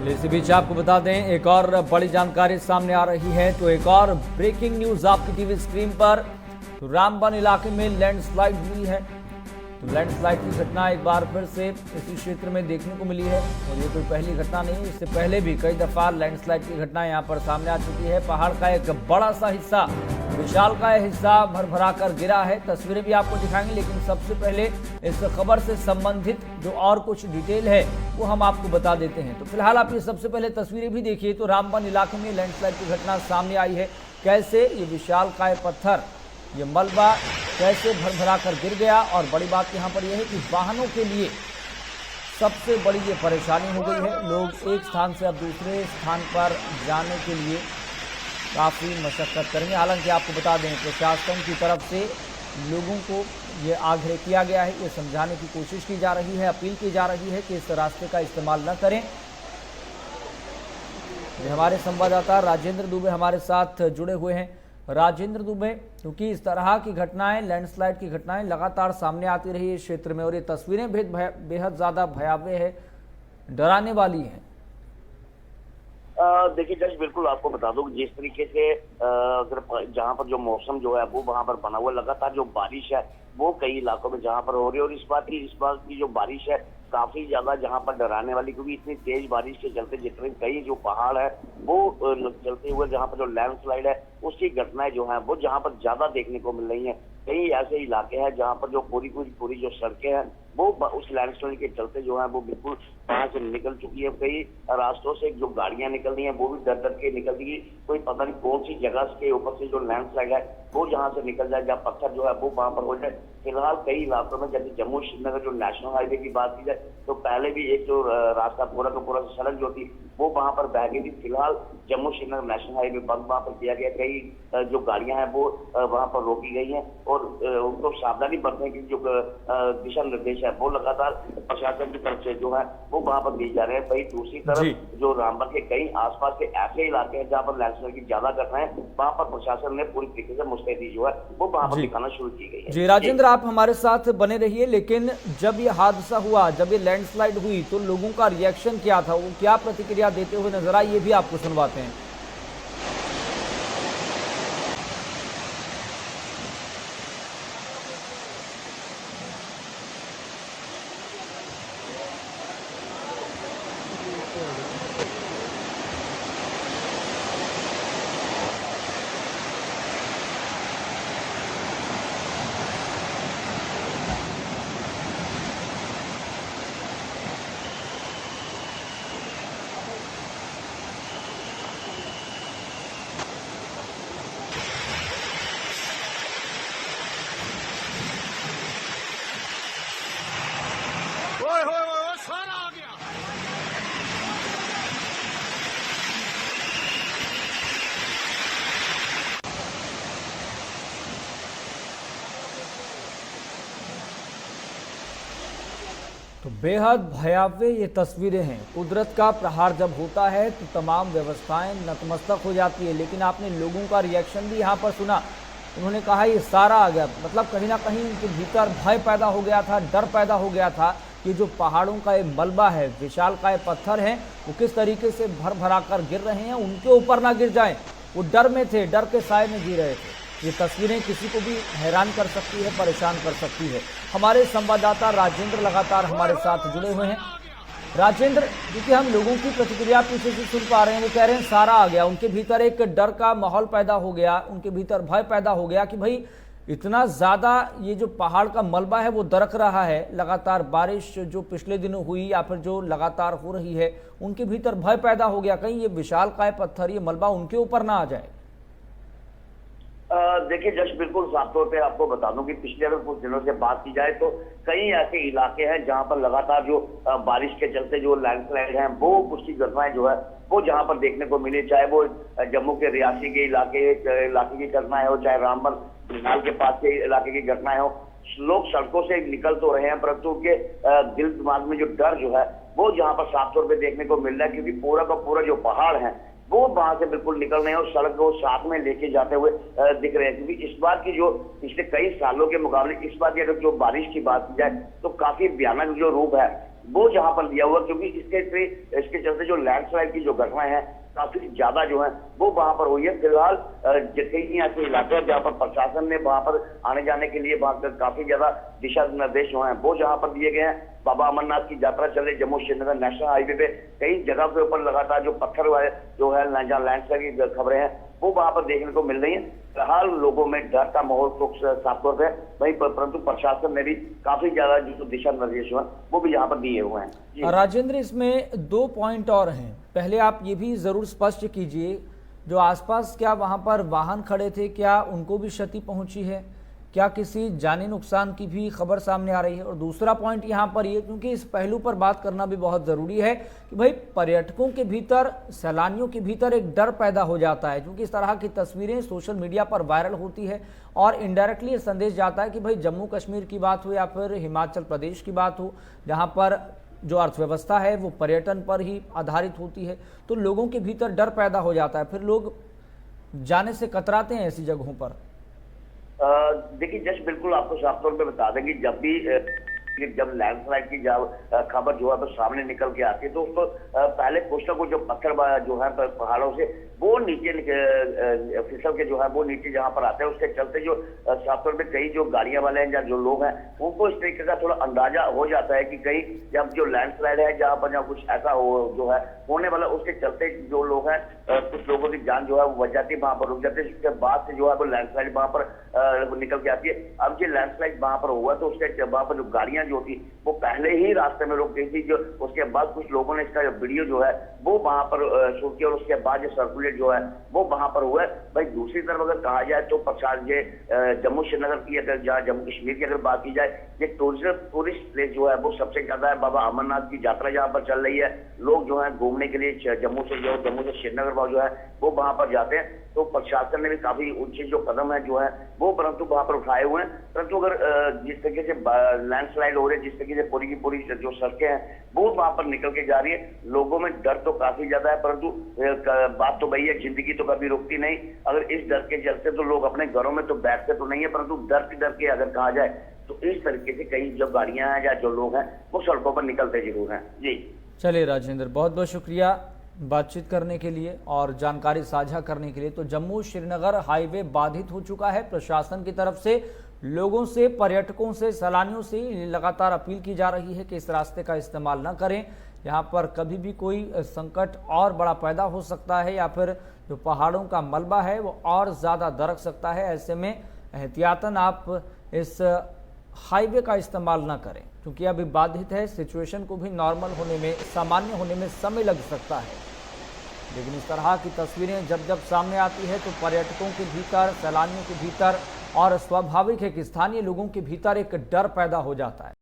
चलिए इसी बीच आपको बता दें एक और बड़ी जानकारी सामने आ रही है। तो एक और ब्रेकिंग न्यूज आपकी टीवी स्क्रीन पर। तो रामबन इलाके में लैंडस्लाइड हुई है। तो लैंडस्लाइड की घटना एक बार फिर से इसी क्षेत्र में देखने को मिली है और ये कोई पहली घटना नहीं, इससे पहले भी कई दफा लैंडस्लाइड की घटना यहाँ पर सामने आ चुकी है। पहाड़ का एक बड़ा सा हिस्सा, विशालकाय हिस्सा भरभरा कर गिरा है। तस्वीरें भी आपको दिखाएंगे, लेकिन सबसे पहले इस खबर से संबंधित जो और कुछ डिटेल है वो हम आपको बता देते हैं। तो फिलहाल आप ये सबसे पहले तस्वीरें भी देखिए। तो रामबन इलाके में लैंडस्लाइड की घटना सामने आई है। कैसे ये विशालकाय पत्थर, ये मलबा कैसे भरभरा कर गिर गया। और बड़ी बात यहाँ पर यह है कि वाहनों के लिए सबसे बड़ी ये परेशानी हो गई है। लोग एक स्थान से अब दूसरे स्थान पर जाने के लिए काफ़ी मशक्क़त करेंगे। हालांकि आपको बता दें प्रशासन की तरफ से लोगों को ये आग्रह किया गया है, ये समझाने की कोशिश की जा रही है, अपील की जा रही है कि इस रास्ते का इस्तेमाल न करें। हमारे संवाददाता राजेंद्र दुबे हमारे साथ जुड़े हुए हैं। राजेंद्र दुबे, क्योंकि इस तरह की घटनाएं, लैंडस्लाइड की घटनाएं लगातार सामने आती रही है इस क्षेत्र में और ये तस्वीरें बेहद ज़्यादा भयावह है, डराने वाली हैं। देखिए जज, बिल्कुल आपको बता दूं जिस तरीके से अगर जहां पर जो मौसम जो है वो वहां पर बना हुआ, लगातार जो बारिश है वो कई इलाकों में जहां पर हो रही है और इस बात की जो बारिश है काफी ज्यादा जहां पर डराने वाली, क्योंकि इतनी तेज बारिश के चलते जितने कई जो पहाड़ है वो चलते हुए जहां पर जो लैंडस्लाइड है उसकी घटनाएं जो है वो जहां पर ज्यादा देखने को मिल रही है। कई ऐसे इलाके हैं जहां पर जो पूरी जो सड़कें हैं वो उस लैंडस्लाइड के चलते जो है वो बिल्कुल वहां से निकल चुकी है। कई रास्तों से जो गाड़ियां निकल रही हैं वो भी डर के निकल रही है। कोई पता नहीं कौन सी जगह के ऊपर से जो लैंडस्लाइड है वो जहां से निकल जाए, जहाँ पत्थर जो है वो वहां पर हो जाए। फिलहाल कई इलाकों में जैसे जम्मू श्रीनगर जो नेशनल हाईवे की बात की जाए तो पहले भी एक जो रास्ता पूरा का पूरा सड़क जो थी वो वहां पर बह गई थी। फिलहाल जम्मू श्रीनगर नेशनल हाईवे बंद वहां पर किया गया। कई जो गाड़ियां हैं वो वहां पर रोकी गई हैं और उनको सावधानी बरतने की जो दिशा निर्देश है वो लगातार प्रशासन की तरफ से जो है वो वहां पर दिए जा रहे हैं। वही दूसरी तरफ जो रामबन के कई आसपास के ऐसे इलाके हैं जहां पर लैंडस्लाइड की ज्यादा घटनाएं, वहां पर प्रशासन ने पूरी तरीके से मुस्तैदी जो है वो वहां पर दिखाना शुरू की गई है। जी राजेंद्र, आप हमारे साथ बने रहिए। लेकिन जब ये हादसा हुआ, जब ये लैंडस्लाइड हुई तो लोगों का रिएक्शन क्या था, वो क्या प्रतिक्रिया देते हुए नजर आई, ये भी आपको सुनवाते हैं। तो बेहद भयावह ये तस्वीरें हैं। कुदरत का प्रहार जब होता है तो तमाम व्यवस्थाएं नतमस्तक हो जाती है। लेकिन आपने लोगों का रिएक्शन भी यहाँ पर सुना। उन्होंने कहा ये सारा आ गया, मतलब कहीं ना कहीं उनके भीतर भय पैदा हो गया था, डर पैदा हो गया था कि जो पहाड़ों का ये मलबा है, विशालकाय पत्थर हैं, वो किस तरीके से भर भरा कर गिर रहे हैं, उनके ऊपर ना गिर जाएं। वो डर में थे, डर के साए में जी रहे थे। ये तस्वीरें किसी को भी हैरान कर सकती है, परेशान कर सकती है। हमारे संवाददाता राजेंद्र लगातार हमारे साथ जुड़े हुए हैं। राजेंद्र, क्योंकि हम लोगों की प्रतिक्रिया पीछे से सुन पा रहे हैं, वो कह रहे हैं सारा आ गया, उनके भीतर एक डर का माहौल पैदा हो गया, उनके भीतर भय पैदा हो गया कि भाई इतना ज़्यादा ये जो पहाड़ का मलबा है वो दरक रहा है। लगातार बारिश जो पिछले दिनों हुई या फिर जो लगातार हो रही है, उनके भीतर भय पैदा हो गया कहीं ये विशालकाय पत्थर, ये मलबा उनके ऊपर ना आ जाए। देखिए जश, बिल्कुल साफ तौर पे आपको बता दूं कि पिछले अगर कुछ दिनों से बात की जाए तो कई ऐसे इलाके हैं जहां पर लगातार जो बारिश के चलते जो लैंडस्लाइड हैं वो उसकी घटनाएं जो है वो जहां पर देखने को मिली, चाहे वो जम्मू के रियासी के इलाके की घटनाएं हो, चाहे रामबन फिलहाल के पास के इलाके की घटनाएं हो। लोग सड़कों से निकल तो रहे हैं परंतु उनके दिल दिमाग में जो डर जो है वो जहां पर साफ तौर पर देखने को मिल रहा है, क्योंकि पूरा का पूरा जो पहाड़ है वो वहां से बिल्कुल निकल रहे हैं और सड़क को साथ में लेके जाते हुए दिख रहे हैं। क्योंकि इस बार की जो पिछले कई सालों के मुकाबले इस बार की अगर जो बारिश की बात की जाए तो काफी भयानक जो रूप है वो जहां पर दिया हुआ, क्योंकि इसके चलते जो लैंडस्लाइड की जो घटनाएं हैं काफी ज्यादा जो है वो वहां पर हुई है। फिलहाल कई ऐसे इलाके हैं जहां पर प्रशासन ने वहां पर आने जाने के लिए वहां पर काफी ज्यादा दिशा निर्देश जो है वो जहां पर दिए गए हैं। बाबा अमरनाथ की यात्रा चल रही जम्मू श्रीनगर नेशनल हाईवे पे कई जगह के ऊपर लगातार जो पत्थर जो है जहाँ लैंडस्लाइड की खबरें हैं वो वहां पर देखने को मिल रही है। फिलहाल लोगों में डर का माहौल तो साफ तौर पर वही, परंतु प्रशासन ने भी काफी ज्यादा जो दिशा निर्देश है वो भी यहाँ पर दिए हुए हैं। राजेंद्र, इसमें 2 पॉइंट और हैं। पहले आप ये भी जरूर स्पष्ट कीजिए, जो आसपास क्या वहां पर वाहन खड़े थे, क्या उनको भी क्षति पहुंची है? क्या किसी जानी नुकसान की भी खबर सामने आ रही है? और दूसरा पॉइंट यहाँ पर ये, क्योंकि इस पहलू पर बात करना भी बहुत ज़रूरी है कि भाई पर्यटकों के भीतर, सैलानियों के भीतर एक डर पैदा हो जाता है, क्योंकि इस तरह की तस्वीरें सोशल मीडिया पर वायरल होती है और इनडायरेक्टली ये संदेश जाता है कि भाई जम्मू कश्मीर की बात हो या फिर हिमाचल प्रदेश की बात हो, जहाँ पर जो अर्थव्यवस्था है वो पर्यटन पर ही आधारित होती है, तो लोगों के भीतर डर पैदा हो जाता है, फिर लोग जाने से कतराते हैं ऐसी जगहों पर। देखिए जस्ट बिल्कुल आपको साफ तौर पे बता देंगे, जब लैंडस्लाइड की खबर जो है तो सामने निकल के आती है तो उसको पहले कुछ ना कुछ जो पत्थर जो है पहाड़ों से वो नीचे फिसल के जो है वो नीचे जहां पर आते हैं, उसके चलते जो साफ तौर पे कई जो गाड़ियां वाले हैं या जो लोग हैं उनको इस तरीके का थोड़ा अंदाजा हो जाता है कि कहीं जब जो लैंडस्लाइड है जहां पर कुछ ऐसा हो जो है होने वाला, उसके चलते जो लोग हैं कुछ लोगों की जान जो है वो बच जाती है, वहां पर रुक जाते हैं। उसके बाद से जो है वो लैंडस्लाइड वहां पर निकल के आती है। अब ये लैंडस्लाइड वहां पर हुआ तो उसके वहां पर जो गाड़ियां जो थी वो पहले ही रास्ते में रुक गई थी, जो उसके बाद कुछ लोगों ने इसका वीडियो जो है वो वहां पर शूट किया और उसके बाद जो सर्कुलेट जो है वो वहां पर हुआ है। भाई दूसरी तरफ अगर कहा जाए तो प्रशासन ये जम्मू श्रीनगर की अगर जम्मू कश्मीर की अगर बात की जाए, ये टूरिस्ट प्लेस जो है वो सबसे ज्यादा है। बाबा अमरनाथ की यात्रा जहाँ पर चल रही है, लोग जो है घूमने के लिए जम्मू से श्रीनगर जो है वो वहां पर जाते हैं। तो प्रशासन ने भी काफी उचित जो कदम है जो है वो परंतु वहां पर उठाए हुए हैं। परंतु अगर जिस तरीके से लैंडस्लाइड हो रही है, जिस तरीके से पूरी की पूरी जो सड़कें हैं वो वहां पर निकल के जा रही है, लोगों में डर तो काफी ज्यादा है। परंतु बात तो वही है, जिंदगी तो कभी रुकती नहीं। अगर इस डर के चलते तो लोग अपने घरों में तो बैठते तो नहीं है, परंतु डर के अगर कहा जाए तो इस तरीके से कई जो गाड़ियां हैं या जो लोग हैं वो सड़कों पर निकलते जरूर हैं। जी चलिए राजेंद्र, बहुत बहुत शुक्रिया बातचीत करने के लिए और जानकारी साझा करने के लिए। तो जम्मू श्रीनगर हाईवे बाधित हो चुका है। प्रशासन की तरफ से लोगों से, पर्यटकों से, सैलानियों से लगातार अपील की जा रही है कि इस रास्ते का इस्तेमाल न करें। यहाँ पर कभी भी कोई संकट और बड़ा पैदा हो सकता है या फिर जो पहाड़ों का मलबा है वो और ज़्यादा दरक सकता है। ऐसे में एहतियातन आप इस हाईवे का इस्तेमाल न करें, क्योंकि अभी बाधित है। सिचुएशन को भी नॉर्मल होने में, सामान्य होने में समय लग सकता है। लेकिन इस तरह की तस्वीरें जब जब सामने आती है तो पर्यटकों के भीतर, सैलानियों के भीतर और स्वाभाविक है कि स्थानीय लोगों के भीतर एक डर पैदा हो जाता है।